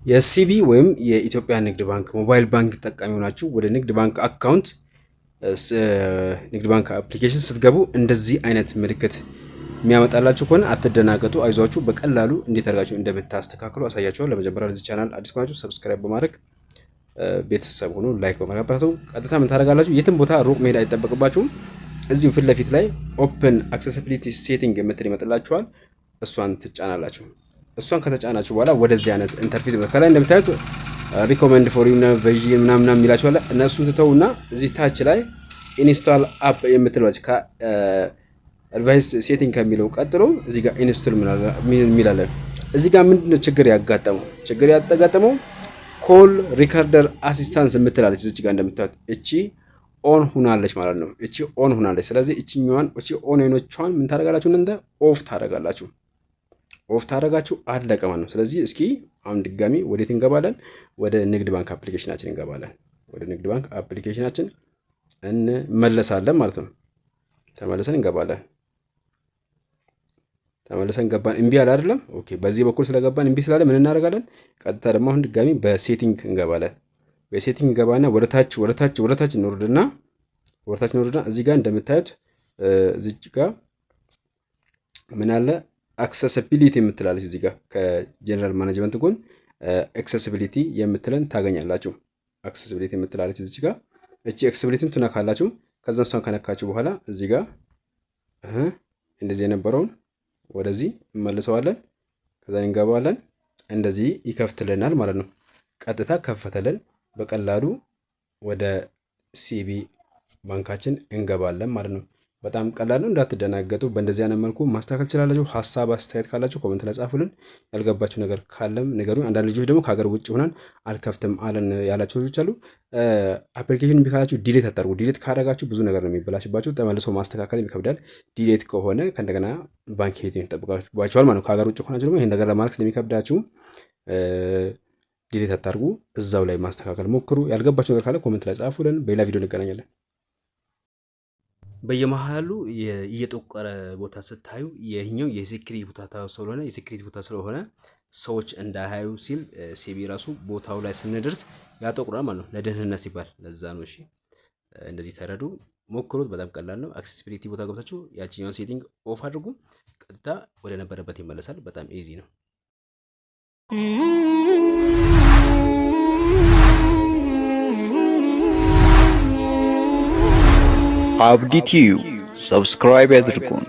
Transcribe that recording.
የሲቢ ወይም የኢትዮጵያ ንግድ ባንክ ሞባይል ባንክ ተጠቃሚ ሆናችሁ ወደ ንግድ ባንክ አካውንት ንግድ ባንክ አፕሊኬሽን ስትገቡ እንደዚህ አይነት ምልክት የሚያመጣላችሁ ከሆነ አትደናገጡ፣ አይዟችሁ። በቀላሉ እንዴት አድርጋችሁ እንደምታስተካክሉ አሳያችኋለሁ። ለመጀመሪያ ለዚህ ቻናል አዲስ ከሆናችሁ ሰብስክራይብ በማድረግ ቤተሰብ ሆኑ፣ ላይክ በማድረግ ቀጥታ ምን ታደርጋላችሁ? የትም ቦታ ሩቅ መሄድ አይጠበቅባችሁም። እዚሁ ፊት ለፊት ላይ ኦፕን አክሰሲቢሊቲ ሴቲንግ የምትል ይመጣላችኋል። እሷን ትጫናላችሁ። እሷን ከተጫናችሁ በኋላ ወደዚህ አይነት ኢንተርፌስ ከላይ እንደምታዩት ሪኮመንድ ፎር ዩ ቨርዥን ምናምን የሚላችሁ አለ። እነሱን ትተውና እዚህ ታች ላይ ኢንስታል አፕ የምትሏች ከአድቫይስ ሴቲንግ ከሚለው ቀጥሎ እዚህ ጋር ኢንስቶል የሚላለ እዚህ ጋር ምንድነው ችግር ያጋጠመው ኮል ሪከርደር አሲስታንስ የምትላለች እዚህ ጋር እንደምታዩት እቺ ኦን ሁናለች ማለት ነው። እቺ ኦን ሁናለች። ስለዚህ እቺኛዋን ኦን አይኖቿን ምን ታደርጋላችሁ? እናንተ ኦፍ ታደርጋላችሁ። ኦፍ ታደርጋችሁ አለቀ ማለት ነው። ስለዚህ እስኪ አሁን ድጋሚ ወዴት እንገባለን? ወደ ንግድ ባንክ አፕሊኬሽናችን እንገባለን። ወደ ንግድ ባንክ አፕሊኬሽናችን እንመለሳለን ማለት ነው። ተመለሰን እንገባለን። ተመለሰን ገባን። እምቢ አለ አይደለም? ኦኬ። በዚህ በኩል ስለገባን እምቢ ስላለ ምን እናደርጋለን? ቀጥታ ደግሞ አሁን ድጋሚ በሴቲንግ እንገባለን። በሴቲንግ እንገባና ወደታች እንወርድና እዚህ ጋር እንደምታዩት እዚህ ጋር ምን አለ አክሰሲቢሊቲ የምትላለች እዚህ ጋር ከጀነራል ማኔጅመንት ጎን አክሰሲቢሊቲ የምትለን ታገኛላችሁ። አክሰሲቢሊቲ የምትላለች እዚህ ጋር እቺ አክሰሲቢሊቲን ትነካላችሁ። ከዛ እሷን ከነካችሁ በኋላ እዚህ ጋር እንደዚህ የነበረውን ወደዚህ እንመልሰዋለን። ከዛ እንገባለን። እንደዚህ ይከፍትልናል ማለት ነው። ቀጥታ ከፈተልን። በቀላሉ ወደ ሲቢ ባንካችን እንገባለን ማለት ነው። በጣም ቀላል ነው፣ እንዳትደናገጡ። በእንደዚህ አይነት መልኩ ማስተካከል ትችላላችሁ። ሀሳብ አስተያየት ካላችሁ ኮሜንት ላይ ጻፉልን። ያልገባችሁ ነገር ካለም ንገሩኝ። አንዳንድ ልጆች ደግሞ ከሀገር ውጭ ሆነን አልከፍትም አለን ያላችሁ ልጆች አሉ። አፕሊኬሽን እምቢ ካላችሁ ዲሌት አታርጉ። ዲሌት ካደረጋችሁ ብዙ ነገር ነው የሚበላሽባችሁ። ተመልሶ ማስተካከል ይከብዳል። ዲሌት ከሆነ ከእንደገና ባንክ ሄድ ይጠብቃችኋል ማለት ነው። ከሀገር ውጭ ከሆናችሁ ደግሞ ይሄን ነገር ለማድረግ ስለሚከብዳችሁ ዲሌት አታርጉ። እዛው ላይ ማስተካከል ሞክሩ። ያልገባችሁ ነገር ካለ ኮሜንት ላይ ጻፉልን። በሌላ ቪዲዮ እንገናኛለን። በየመሃሉ እየጠቆረ ቦታ ስታዩ ይሄኛው የሴኩሪቲ ቦታ ስለሆነ ሰዎች እንዳያዩ ሲል ሲቢ ራሱ ቦታው ላይ ስንደርስ ያጠቁራል ማለት ነው፣ ለደህንነት ሲባል። ለዛ ነው። እሺ እንደዚህ ተረዱ፣ ሞክሩት። በጣም ቀላል ነው። አክሰሲቢሊቲ ቦታ ገብታችሁ ያቺኛውን ሴቲንግ ኦፍ አድርጉ። ቀጥታ ወደ ነበረበት ይመለሳል። በጣም ኢዚ ነው። አብዲ ቲዩብ ሰብስክራይብ ያድርጉን።